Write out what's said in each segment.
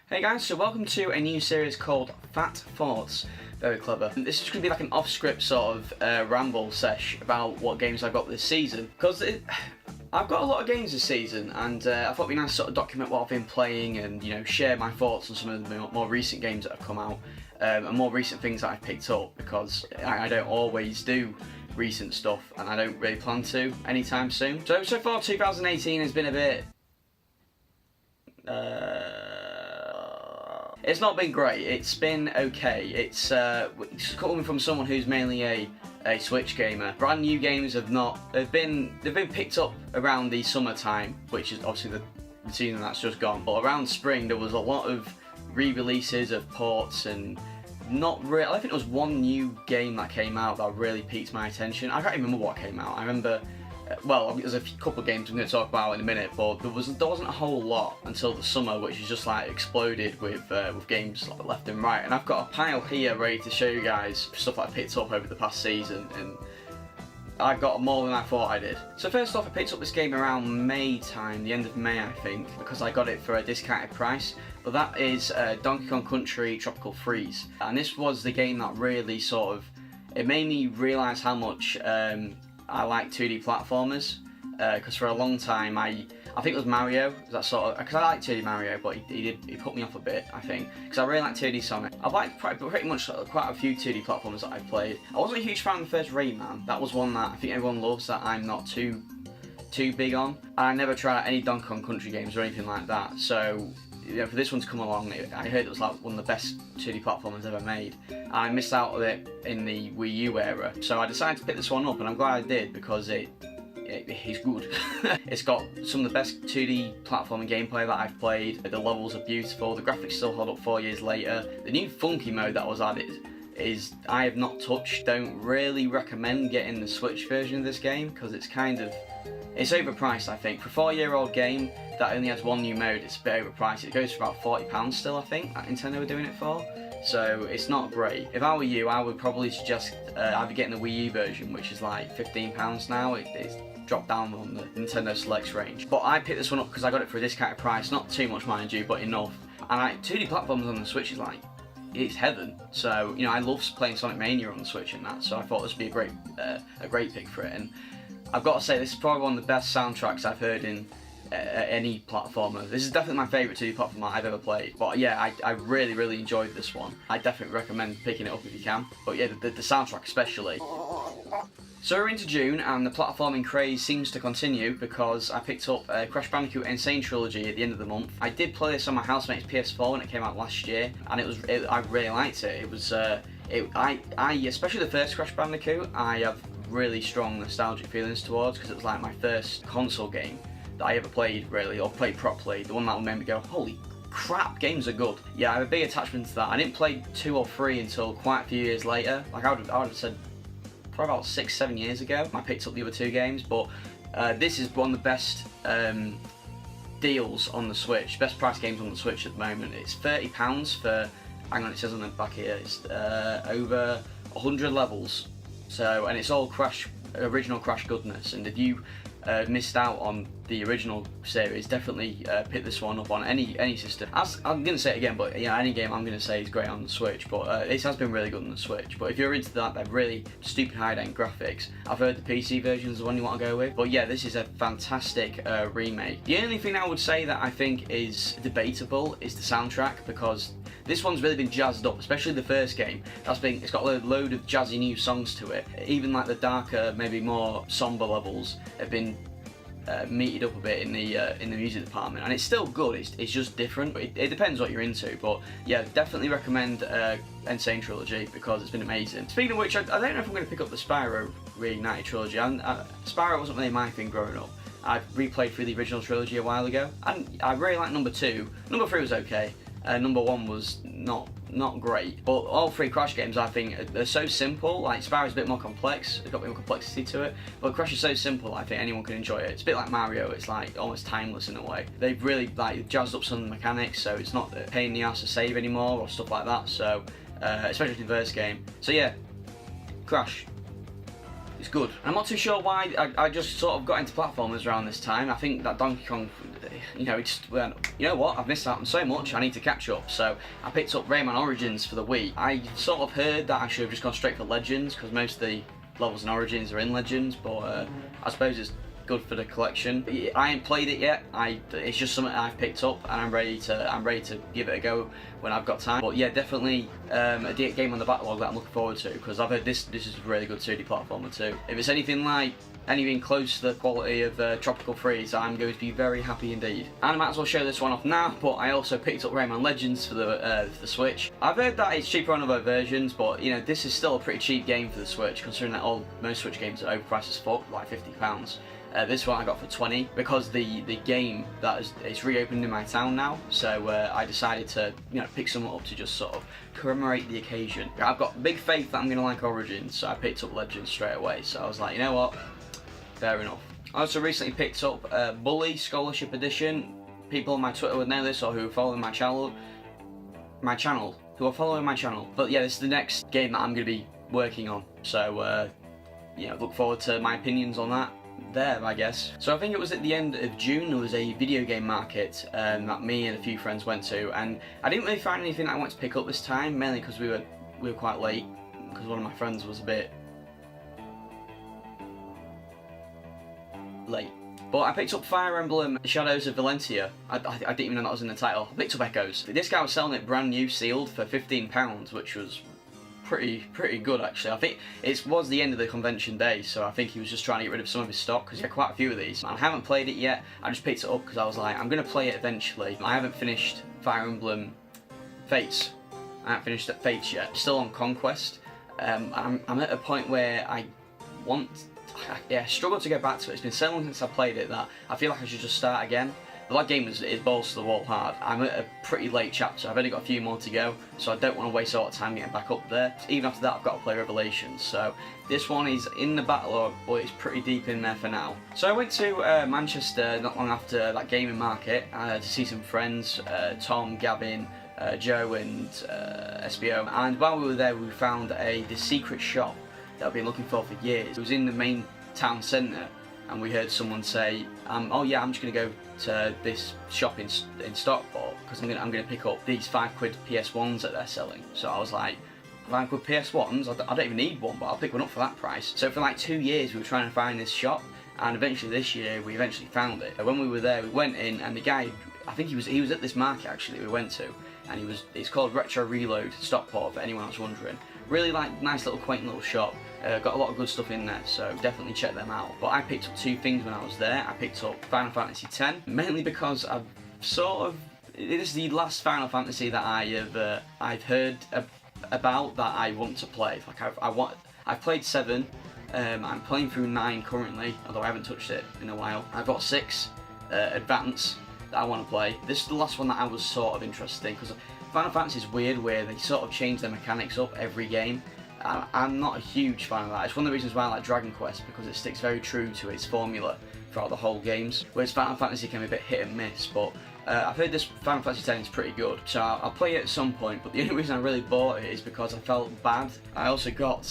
Hey guys, so welcome to a new series called FATthoughts. Very clever. This is going to be like an off-script sort of ramble sesh about what games I've got this season. Because I've got a lot of games this season, and I thought it'd be nice to sort of document what I've been playing and, you know, share my thoughts on some of the more recent games that have come out and more recent things that I've picked up, because I don't always do recent stuff and I don't really plan to anytime soon. So far 2018 has been a bit it's not been great. It's been okay. It's coming from someone who's mainly a Switch gamer. Brand new games have not. They've been picked up around the summertime, which is obviously the season that's just gone. But around spring, there was a lot of re-releases of ports and not really. I think there was one new game that came out that really piqued my attention. I can't even remember what came out. I remember. Well, there's a couple of games I'm going to talk about in a minute, but there wasn't a whole lot until the summer, which has just like exploded with games like left and right. And I've got a pile here ready to show you guys stuff that I picked up over the past season, and I got more than I thought I did. So first off, I picked up this game around May time, the end of May I think, because I got it for a discounted price. But that is Donkey Kong Country Tropical Freeze, and this was the game that really it made me realise how much I like 2D platformers, because for a long time I think it was Mario, because I like 2D Mario, but he put me off a bit, I think, because I really like 2D Sonic. I've liked pretty much quite a few 2D platformers that I've played. I wasn't a huge fan of the first Rayman. That was one that I think everyone loves that I'm not too big on. I never tried any Donkey Kong Country games or anything like that, so you know, for this one to come along, I heard it was like one of the best 2D platformers ever made. I missed out on it in the Wii U era, so I decided to pick this one up, and I'm glad I did, because it's good. It's got some of the best 2D platforming gameplay that I've played. The levels are beautiful, the graphics still hold up 4 years later. The new funky mode that was added is I have not touched. Don't really recommend getting the Switch version of this game, because it's overpriced, I think. For a 4-year-old game that only has one new mode, it's a bit overpriced. It goes for about £40 still, I think, that Nintendo were doing it for. So it's not great. If I were you, I would probably suggest either getting the Wii U version, which is like £15 now. It's dropped down on the Nintendo Selects range. But I picked this one up because I got it for a discounted price. Not too much, mind you, but enough. And 2D platforms on the Switch is like, it's heaven. So, you know, I love playing Sonic Mania on the Switch and that, so I thought this would be a great pick for it. And I've got to say, this is probably one of the best soundtracks I've heard in any platformer. This is definitely my favourite 2D platformer I've ever played. But yeah, I really, really enjoyed this one. I definitely recommend picking it up if you can. But yeah, the soundtrack especially. So we're into June, and the platforming craze seems to continue, because I picked up Crash Bandicoot Insane Trilogy at the end of the month. I did play this on my housemate's PS4 when it came out last year, and I really liked it. It was especially the first Crash Bandicoot, I have really strong nostalgic feelings towards, because it was like my first console game that I ever played, really, or played properly. The one that made me go, holy crap, games are good. Yeah, I have a big attachment to that. I didn't play 2 or 3 until quite a few years later. Like I would have said probably about 6-7 years ago I picked up the other 2 games, but this is one of the best deals on the Switch, best price games on the Switch at the moment. It's £30 for, hang on, it says on the back here, it's over 100 levels. So, and it's all original Crash goodness, and if you missed out on the original series, definitely pick this one up on any system. As I'm going to say it again, but yeah, any game I'm going to say is great on the Switch, but it has been really good on the Switch. But if you're into that really stupid high-end graphics, I've heard the PC version is the one you want to go with. But yeah, this is a fantastic remake. The only thing I would say that I think is debatable is the soundtrack, because this one's really been jazzed up, especially the first game. It's got a load of jazzy new songs to it. Even like the darker, maybe more somber levels have been meated up a bit in the music department, and it's still good. It's just different. It depends what you're into, but yeah, definitely recommend Insane Trilogy, because it's been amazing. Speaking of which, I don't know if I'm going to pick up the Spyro Reignited Trilogy. Spyro wasn't really my thing growing up. I replayed through the original trilogy a while ago, and I really liked number 2. Number 3 was okay. Number 1 was not great, but all 3 Crash games I think are so simple. Like Spyro's a bit more complex, it's got a bit more complexity to it, but Crash is so simple I think anyone can enjoy it. It's a bit like Mario, it's like almost timeless in a way. They've really like jazzed up some of the mechanics, so it's not a pain in the ass to save anymore or stuff like that, so especially in the first game. So yeah, Crash. It's good. I'm not too sure why I just sort of got into platformers around this time. I think that Donkey Kong, you know, it just went, you know what, I've missed out on so much, I need to catch up. So I picked up Rayman Origins for the Wii. I sort of heard that I should have just gone straight for Legends, because most of the levels in Origins are in Legends, but I suppose it's good for the collection. I ain't played it yet. It's just something I've picked up, and I'm ready to give it a go when I've got time. But yeah, definitely a game on the backlog that I'm looking forward to, because I've heard this is a really good 2D platformer too. If it's anything close to the quality of Tropical Freeze, I'm going to be very happy indeed. And I might as well show this one off now, but I also picked up Rayman Legends for the Switch. I've heard that it's cheaper on other versions, but you know, this is still a pretty cheap game for the Switch, considering that most Switch games are overpriced as fuck, like £50. This one I got for 20 because the game it's reopened in my town now, so I decided to, you know, pick someone up to just sort of commemorate the occasion. I've got big faith that I'm gonna like Origins, so I picked up Legends straight away. So I was like, you know what, fair enough. I also recently picked up Bully Scholarship Edition. People on my Twitter would know this, or who are following my channel. Who are following my channel. But yeah, this is the next game that I'm gonna be working on. So you know, look forward to my opinions on that there, I guess. So I think it was at the end of June, there was a video game market that me and a few friends went to, and I didn't really find anything that I wanted to pick up this time, mainly because we were quite late, because one of my friends was a bit late. But I picked up Fire Emblem Shadows of Valentia. I didn't even know that was in the title. I picked up Echoes. This guy was selling it brand new, sealed, for £15, which was pretty good actually. I think it was the end of the convention day, so I think he was just trying to get rid of some of his stock, because he had quite a few of these. I haven't played it yet. I just picked it up because I was like, I'm going to play it eventually. I haven't finished Fire Emblem Fates. I haven't finished Fates yet. Still on Conquest. I'm at a point where I struggle to get back to it. It's been so long since I played it that I feel like I should just start again. But that game is balls to the wall hard. I'm at a pretty late chapter. I've only got a few more to go, so I don't want to waste a lot of time getting back up there. Even after that, I've got to play Revelations. So this one is in the backlog, but it's pretty deep in there for now. So I went to Manchester not long after that gaming market to see some friends, Tom, Gavin, Joe and SBO. And while we were there, we found the secret shop that I've been looking for years. It was in the main town centre, and we heard someone say, oh yeah, I'm just going to go to this shop in Stockport, because I'm gonna pick up these £5 PS1s that they're selling. So I was like, £5 PS1s? I don't even need one, but I'll pick one up for that price. So for like 2 years we were trying to find this shop, and eventually this year we eventually found it. When we were there, we went in, and the guy, I think he was at this market actually we went to, and it's called Retro Reload Stockport, for anyone else wondering. Really like nice little quaint little shop. Got a lot of good stuff in there, so definitely check them out. But I picked up 2 things when I was there. I picked up Final Fantasy X, mainly because I've this is the last Final Fantasy that I've heard about that I want to play. Like I've played 7. I'm playing through 9 currently, although I haven't touched it in a while. I've got 6 Advance that I want to play. This is the last one that I was sort of interested in, because Final Fantasy is weird where they sort of change their mechanics up every game. I'm not a huge fan of that. It's one of the reasons why I like Dragon Quest, because it sticks very true to its formula throughout the whole games, whereas Final Fantasy can be a bit hit and miss. But I've heard this Final Fantasy X is pretty good, so I'll play it at some point. But the only reason I really bought it is because I felt bad. I also got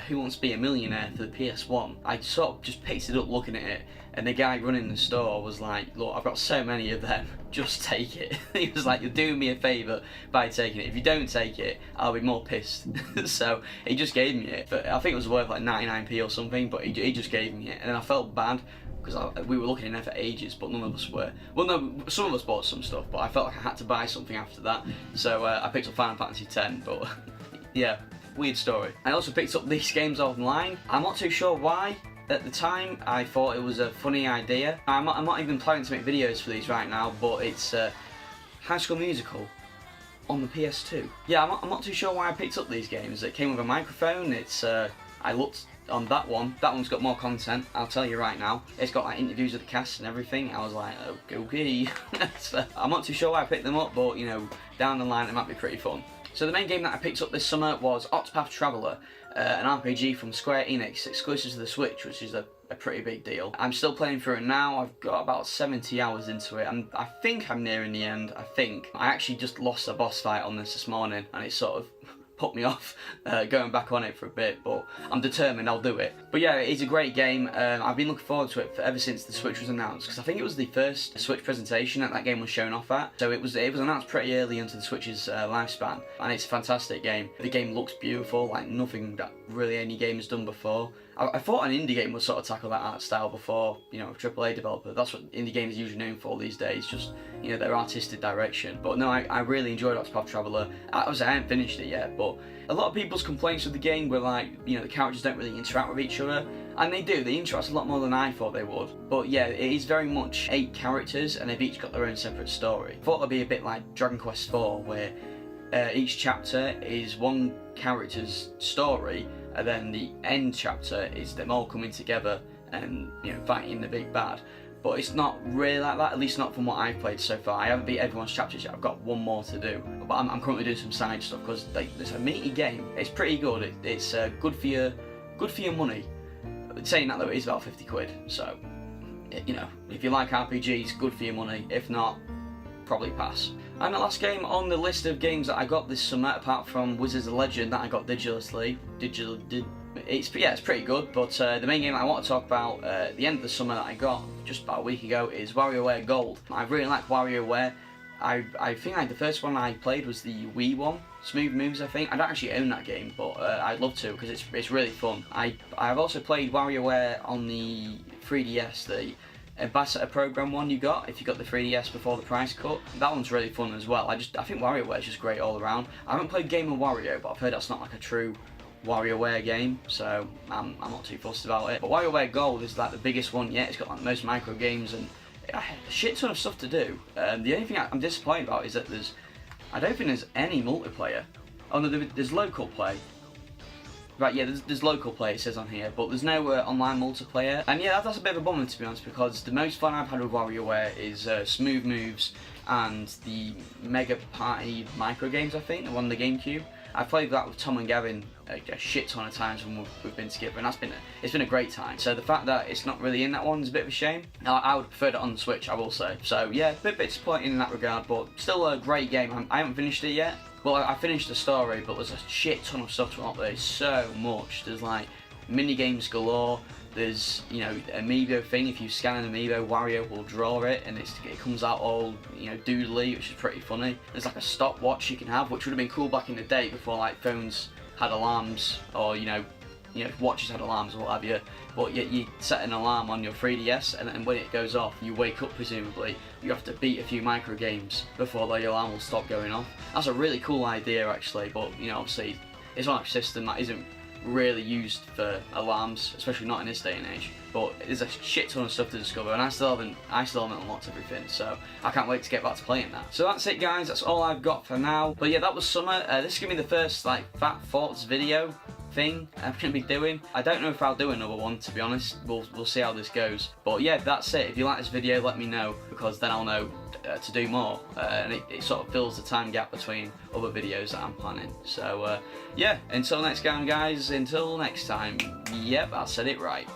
Who Wants to Be a Millionaire for the PS1. I sort of just picked it up looking at it, and the guy running the store was like, look, I've got so many of them, just take it. He was like, you're doing me a favour by taking it. If you don't take it, I'll be more pissed. So he just gave me it. But I think it was worth like 99p or something, but he just gave me it. And I felt bad, because we were looking in there for ages, but none of us were. Well, no, some of us bought some stuff, but I felt like I had to buy something after that. So I picked up Final Fantasy X, but yeah, weird story. I also picked up these games online. I'm not too sure why. At the time, I thought it was a funny idea. I'm not even planning to make videos for these right now, but it's High School Musical on the PS2. Yeah, I'm not too sure why I picked up these games. It came with a microphone. I looked on that one. That one's got more content, I'll tell you right now. It's got like interviews with the cast and everything. I was like, okay. So, I'm not too sure why I picked them up, but you know, down the line it might be pretty fun. So the main game that I picked up this summer was Octopath Traveler, an RPG from Square Enix, exclusive to the Switch, which is a pretty big deal. I'm still playing through it now. I've got about 70 hours into it, and I think I'm nearing the end. I actually just lost a boss fight on this morning, and it sort of put me off going back on it for a bit, but I'm determined I'll do it. But yeah, it's a great game. I've been looking forward to it ever since the Switch was announced, because I think it was the first Switch presentation that game was shown off at. So it was announced pretty early into the Switch's lifespan, and it's a fantastic game. The game looks beautiful, like nothing that really any game has done before. I thought an indie game would sort of tackle that art style before, you know, a AAA developer. That's what indie games are usually known for these days, just, you know, their artistic direction. But no, I really enjoyed Octopath Traveler. I haven't finished it yet, but a lot of people's complaints with the game were like, you know, the characters don't really interact with each other. And they do, they interact a lot more than I thought they would. But yeah, it is very much 8 characters, and they've each got their own separate story. I thought it'd be a bit like Dragon Quest IV, where each chapter is one character's story, and then the end chapter is them all coming together and, you know, fighting the big bad. But it's not really like that, at least not from what I've played so far. I haven't beat everyone's chapters yet, I've got one more to do. But I'm currently doing some side stuff, because it's a meaty game. It's pretty good, it's good for your money. Saying that though, it is about 50 quid, so, you know, if you like RPGs, good for your money. If not, probably pass. And the last game on the list of games that I got this summer, apart from Wizards of Legend that I got digitally, it's pretty good. But the main game I want to talk about at the end of the summer that I got just about a week ago is WarioWare Gold. I really like WarioWare. I think the first one I played was the Wii one, Smooth Moves I think. I don't actually own that game, but I'd love to, because it's really fun. I've also played WarioWare on the 3DS, the Ambassador Program one you got, if you got the 3DS before the price cut. That one's really fun as well. I think WarioWare is just great all around. I haven't played Game of Wario, but I've heard that's not like a true WarioWare game, so I'm not too fussed about it. But WarioWare Gold is like the biggest one yet. It's got like the most micro games and a shit ton of stuff to do. The only thing I'm disappointed about is that I don't think there's any multiplayer. Oh no, there's local play. Right, yeah, there's local play, it says on here, but there's no online multiplayer. And yeah, that's a bit of a bummer, to be honest, because the most fun I've had with WarioWare is Smooth Moves and the Mega Party micro games, I think, the one on the GameCube. I've played that with Tom and Gavin a shit ton of times when we've been together, and it's been a great time. So the fact that it's not really in that one is a bit of a shame. I would prefer it on the Switch, I will say. So yeah, a bit disappointing in that regard, but still a great game. I haven't finished it yet. Well, I finished the story, but there's a shit ton of stuff to upload. So much. There's like mini games galore. There's, you know, amiibo thing. If you scan an amiibo, Wario will draw it, and it comes out all, you know, doodly, which is pretty funny. There's like a stopwatch you can have, which would have been cool back in the day before like phones had alarms, or you know, watches had alarms or what have you. But you set an alarm on your 3DS, and then when it goes off, you wake up presumably. You have to beat a few micro games before the alarm will stop going off. That's a really cool idea actually, but you know, obviously it's not a system that isn't really used for alarms, especially not in this day and age. But there's a shit ton of stuff to discover, and I still haven't unlocked everything, so I can't wait to get back to playing that. So that's it guys, that's all I've got for now. But yeah, that was summer. This is gonna be the first like FATthoughts video thing I'm gonna be doing. I don't know if I'll do another one, to be honest. We'll see how this goes. But yeah, that's it. If you like this video, let me know, because then I'll know to do more, and it sort of fills the time gap between other videos that I'm planning. So yeah, until next time guys, until next time, yep, I said it right.